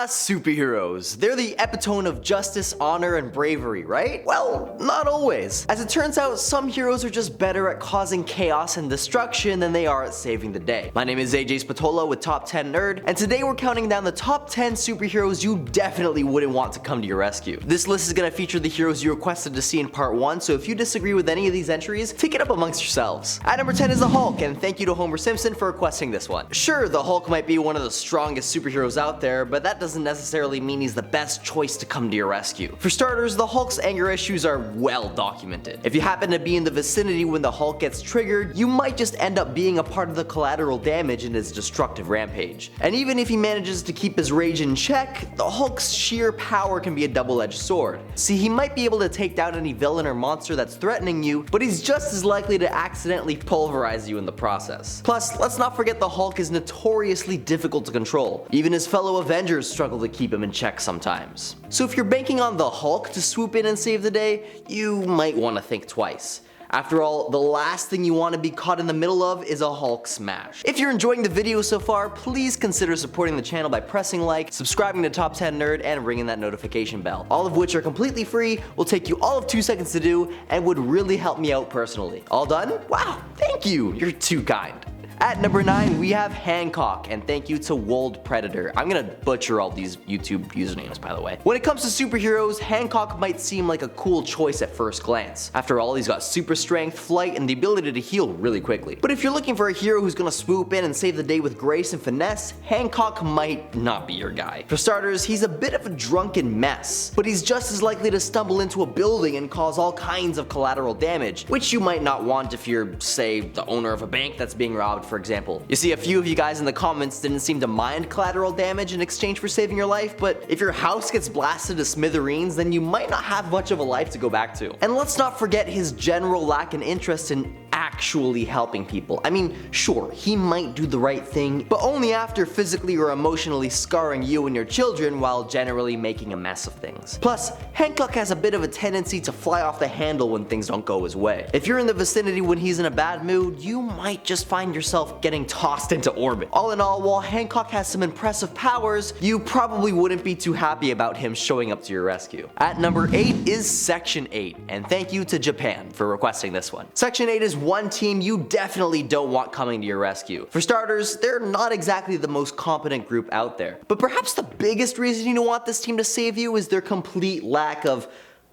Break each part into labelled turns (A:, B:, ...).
A: Superheroes. They're the epitome of justice, honor, and bravery, right? Well, not always. As it turns out, some heroes are just better at causing chaos and destruction than they are at saving the day. My name is AJ Spatola with Top 10 Nerd, and today we're counting down the top 10 superheroes you definitely wouldn't want to come to your rescue. This list is going to feature the heroes you requested to see in part 1, so if you disagree with any of these entries, take it up amongst yourselves. At number 10 is the Hulk, and thank you to Homer Simpson for requesting this one. Sure, the Hulk might be one of the strongest superheroes out there, but that doesn't necessarily mean he's the best choice to come to your rescue. For starters, the Hulk's anger issues are well documented. If you happen to be in the vicinity when the Hulk gets triggered, you might just end up being a part of the collateral damage in his destructive rampage. And even if he manages to keep his rage in check, the Hulk's sheer power can be a double-edged sword. See, he might be able to take down any villain or monster that's threatening you, but he's just as likely to accidentally pulverize you in the process. Plus, let's not forget the Hulk is notoriously difficult to control. Even his fellow Avengers struggle to keep him in check sometimes. So if you're banking on the Hulk to swoop in and save the day, you might want to think twice. After all, the last thing you want to be caught in the middle of is a Hulk smash. If you're enjoying the video so far, please consider supporting the channel by pressing like, subscribing to Top 10 Nerd, and ringing that notification bell. All of which are completely free, will take you all of 2 seconds to do, and would really help me out personally. All done? Wow, thank you, you're too kind. At number 9, we have Hancock, and thank you to Wold Predator. I'm gonna butcher all these YouTube usernames, by the way. When it comes to superheroes, Hancock might seem like a cool choice at first glance. After all, he's got super strength, flight, and the ability to heal really quickly. But if you're looking for a hero who's gonna swoop in and save the day with grace and finesse, Hancock might not be your guy. For starters, he's a bit of a drunken mess, but he's just as likely to stumble into a building and cause all kinds of collateral damage, which you might not want if you're, say, the owner of a bank that's being robbed, for example. You see, a few of you guys in the comments didn't seem to mind collateral damage in exchange for saving your life, but if your house gets blasted to smithereens, then you might not have much of a life to go back to. And let's not forget his general lack in interest in actually helping people. I mean, sure, he might do the right thing, but only after physically or emotionally scarring you and your children while generally making a mess of things. Plus, Hancock has a bit of a tendency to fly off the handle when things don't go his way. If you're in the vicinity when he's in a bad mood, you might just find yourself getting tossed into orbit. All in all, while Hancock has some impressive powers, you probably wouldn't be too happy about him showing up to your rescue. At number 8 is Section 8, and thank you to Japan for requesting this one. Section 8 is one team you definitely don't want coming to your rescue. For starters, they're not exactly the most competent group out there, but perhaps the biggest reason you don't want this team to save you is their complete lack of,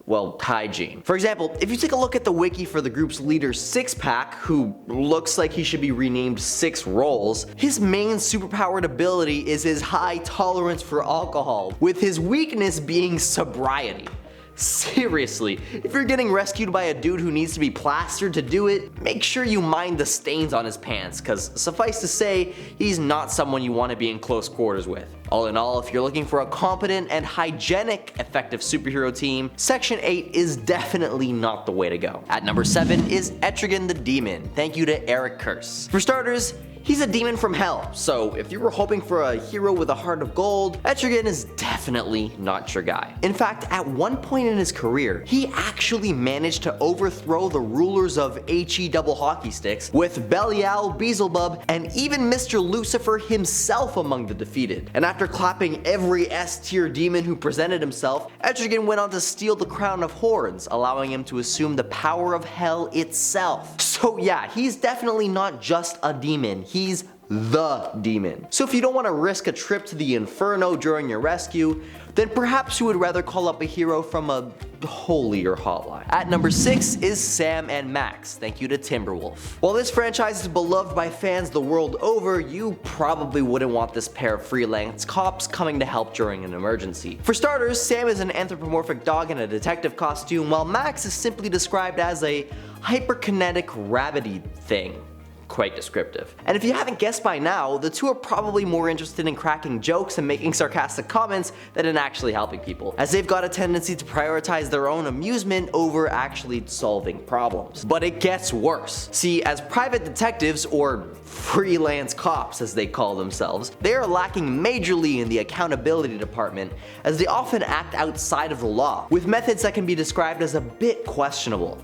A: well, hygiene. For example, if you take a look at the wiki for the group's leader Six-Pack, who looks like he should be renamed Six Rolls, his main superpowered ability is his high tolerance for alcohol, with his weakness being sobriety. Seriously, if you're getting rescued by a dude who needs to be plastered to do it, make sure you mind the stains on his pants, cause suffice to say, he's not someone you want to be in close quarters with. All in all, if you're looking for a competent and hygienic effective superhero team, Section 8 is definitely not the way to go. At number 7 is Etrigan the Demon, thank you to Eric Curse. For starters, he's a demon from hell, so if you were hoping for a hero with a heart of gold, Etrigan is definitely not your guy. In fact, at one point in his career, he actually managed to overthrow the rulers of HE double hockey sticks, with Belial, Beelzebub, and even Mr. Lucifer himself among the defeated. And after clapping every S-tier demon who presented himself, Etrigan went on to steal the crown of horns, allowing him to assume the power of hell itself. So yeah, he's definitely not just a demon. He's the demon. So if you don't want to risk a trip to the inferno during your rescue, then perhaps you would rather call up a hero from a holier hotline. At number 6 is Sam and Max, thank you to Timberwolf. While this franchise is beloved by fans the world over, you probably wouldn't want this pair of freelance cops coming to help during an emergency. For starters, Sam is an anthropomorphic dog in a detective costume, while Max is simply described as a hyperkinetic rabbity thing. Quite descriptive. And if you haven't guessed by now, the two are probably more interested in cracking jokes and making sarcastic comments than in actually helping people, as they've got a tendency to prioritize their own amusement over actually solving problems. But it gets worse. See, as private detectives, or freelance cops as they call themselves, they are lacking majorly in the accountability department, as they often act outside of the law, with methods that can be described as a bit questionable.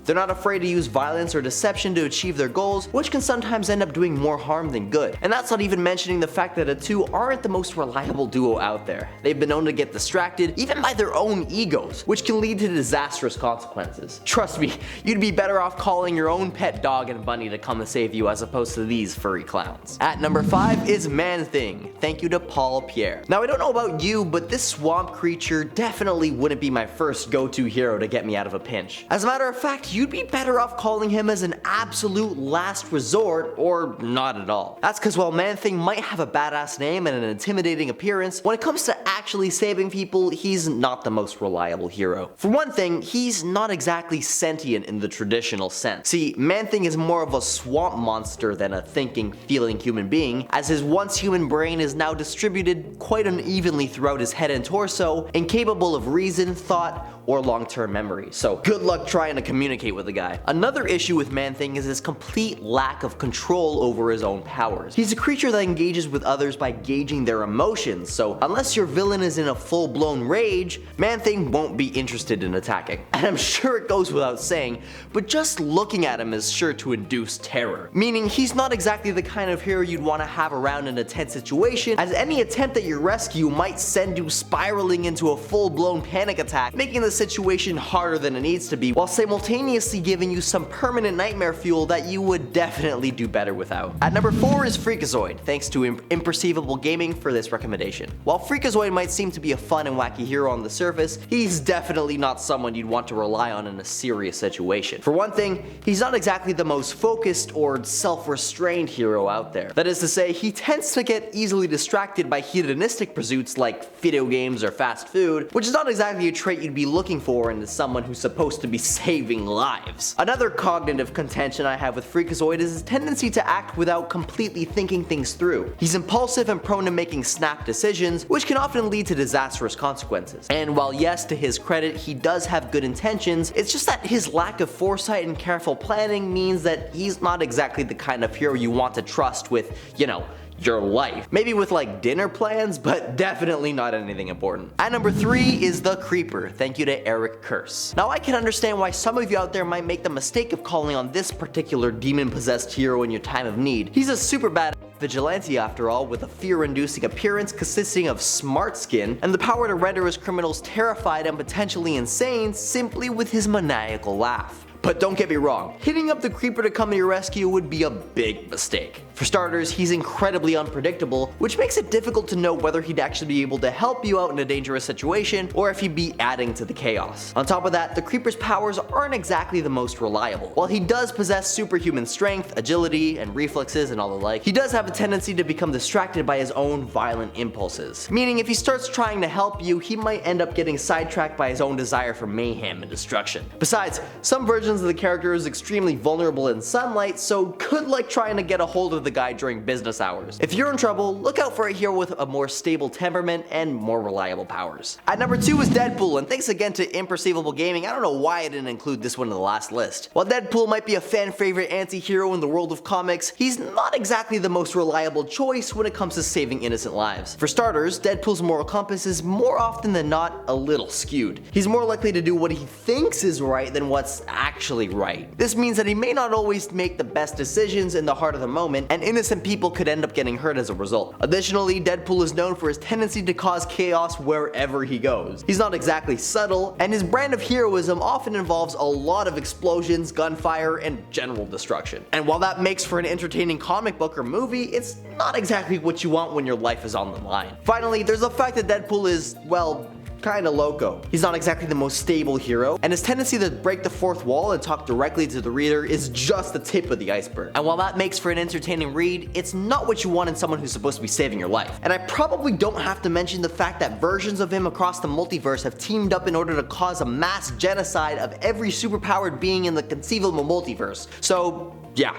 A: They're not afraid to use violence or deception to achieve their goals, which can sometimes end up doing more harm than good. And that's not even mentioning the fact that the two aren't the most reliable duo out there. They've been known to get distracted, even by their own egos, which can lead to disastrous consequences. Trust me, you'd be better off calling your own pet dog and bunny to come and save you as opposed to these furry clowns. At number 5 is Man-Thing. Thank you to Paul Pierre. Now I don't know about you, but this swamp creature definitely wouldn't be my first go-to hero to get me out of a pinch. As a matter of fact, you'd be better off calling him as an absolute last resort, or not at all. That's because while Man-Thing might have a badass name and an intimidating appearance, when it comes to actually saving people, he's not the most reliable hero. For one thing, he's not exactly sentient in the traditional sense. See, Man-Thing is more of a swamp monster than a thinking, feeling human being, as his once human brain is now distributed quite unevenly throughout his head and torso, incapable of reason, thought, or long-term memory. So good luck trying to communicate with the guy. Another issue with Man-Thing is his complete lack of control over his own powers. He's a creature that engages with others by gauging their emotions, so unless your villain is in a full-blown rage, Man-Thing won't be interested in attacking. And I'm sure it goes without saying, but just looking at him is sure to induce terror. Meaning he's not exactly the kind of hero you'd want to have around in a tense situation, as any attempt at your rescue might send you spiraling into a full-blown panic attack, making the situation harder than it needs to be, while simultaneously giving you some permanent nightmare fuel that you would definitely do better without. At number 4 is Freakazoid, thanks to Imperceivable Gaming for this recommendation. While Freakazoid might seem to be a fun and wacky hero on the surface, he's definitely not someone you'd want to rely on in a serious situation. For one thing, he's not exactly the most focused or self-restrained hero out there. That is to say, he tends to get easily distracted by hedonistic pursuits like video games or fast food, which is not exactly a trait you'd be looking for in someone who's supposed to be saving lives. Another cognitive contention I have with Freakazoid is his tendency to act without completely thinking things through. He's impulsive and prone to making snap decisions, which can often lead to disastrous consequences. And while yes, to his credit, he does have good intentions, it's just that his lack of foresight and careful planning means that he's not exactly the kind of hero you want to trust with, you know, your life. Maybe with like dinner plans, but definitely not anything important. At number 3 is the Creeper. Thank you to Eric Curse. Now I can understand why some of you out there might make the mistake of calling on this particular demon-possessed hero in your time of need. He's a super bad vigilante after all, with a fear-inducing appearance consisting of smart skin and the power to render his criminals terrified and potentially insane simply with his maniacal laugh. But don't get me wrong, hitting up the Creeper to come to your rescue would be a big mistake. For starters, he's incredibly unpredictable, which makes it difficult to know whether he'd actually be able to help you out in a dangerous situation, or if he'd be adding to the chaos. On top of that, the Creeper's powers aren't exactly the most reliable. While he does possess superhuman strength, agility, and reflexes and all the like, he does have a tendency to become distracted by his own violent impulses. Meaning if he starts trying to help you, he might end up getting sidetracked by his own desire for mayhem and destruction. Besides, some versions of the character is extremely vulnerable in sunlight, so good luck trying to get a hold of the guy during business hours. If you're in trouble, look out for a hero with a more stable temperament and more reliable powers. At number 2 is Deadpool, and thanks again to Imperceivable Gaming. I don't know why I didn't include this one in the last list. While Deadpool might be a fan favorite anti-hero in the world of comics, he's not exactly the most reliable choice when it comes to saving innocent lives. For starters, Deadpool's moral compass is more often than not a little skewed. He's more likely to do what he thinks is right than what's actually right. This means that he may not always make the best decisions in the heart of the moment, and innocent people could end up getting hurt as a result. Additionally, Deadpool is known for his tendency to cause chaos wherever he goes. He's not exactly subtle, and his brand of heroism often involves a lot of explosions, gunfire, and general destruction. And while that makes for an entertaining comic book or movie, it's not exactly what you want when your life is on the line. Finally, there's the fact that Deadpool is, well, kinda loco. He's not exactly the most stable hero, and his tendency to break the fourth wall and talk directly to the reader is just the tip of the iceberg. And while that makes for an entertaining read, it's not what you want in someone who's supposed to be saving your life. And I probably don't have to mention the fact that versions of him across the multiverse have teamed up in order to cause a mass genocide of every superpowered being in the conceivable multiverse. So, yeah.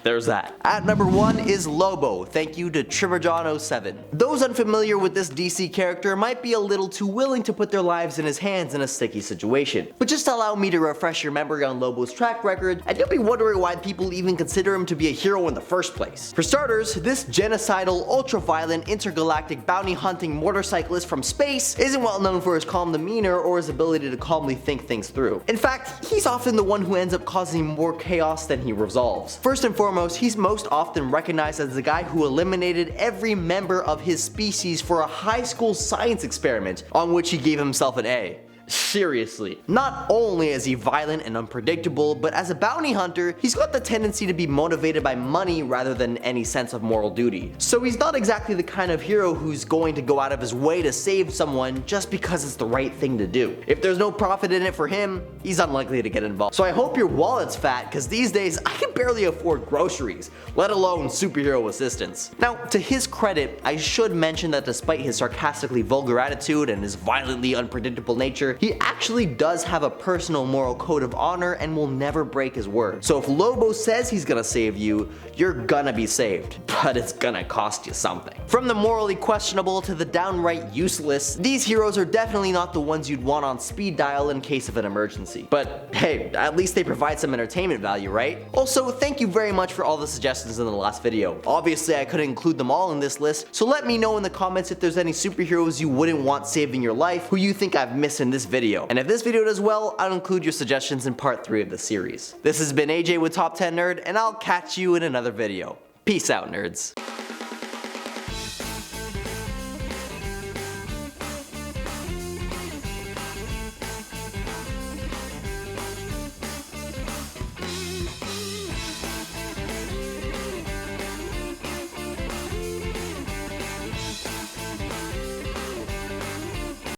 A: There's that. At number 1 is Lobo, thank you to Trimmerjohn07. Those unfamiliar with this DC character might be a little too willing to put their lives in his hands in a sticky situation. But just allow me to refresh your memory on Lobo's track record, and you'll be wondering why people even consider him to be a hero in the first place. For starters, this genocidal, ultra-violent, intergalactic bounty hunting motorcyclist from space isn't well known for his calm demeanor or his ability to calmly think things through. In fact, he's often the one who ends up causing more chaos than he resolves. First and foremost, he's most often recognized as the guy who eliminated every member of his species for a high school science experiment on which he gave himself an A. Seriously. Not only is he violent and unpredictable, but as a bounty hunter, he's got the tendency to be motivated by money rather than any sense of moral duty. So he's not exactly the kind of hero who's going to go out of his way to save someone just because it's the right thing to do. If there's no profit in it for him, he's unlikely to get involved. So I hope your wallet's fat, cause these days I can barely afford groceries, let alone superhero assistance. Now, to his credit, I should mention that despite his sarcastically vulgar attitude and his violently unpredictable nature, he actually does have a personal moral code of honor and will never break his word. So if Lobo says he's gonna save you, you're gonna be saved. But it's gonna cost you something. From the morally questionable to the downright useless, these heroes are definitely not the ones you'd want on speed dial in case of an emergency. But hey, at least they provide some entertainment value, right? Also, thank you very much for all the suggestions in the last video. Obviously, I couldn't include them all in this list, so let me know in the comments if there's any superheroes you wouldn't want saving your life, who you think I've missed in this video. And if this video does well, I'll include your suggestions in part 3 of the series. This has been AJ with Top 10 Nerd, and I'll catch you in another video. Peace out, nerds.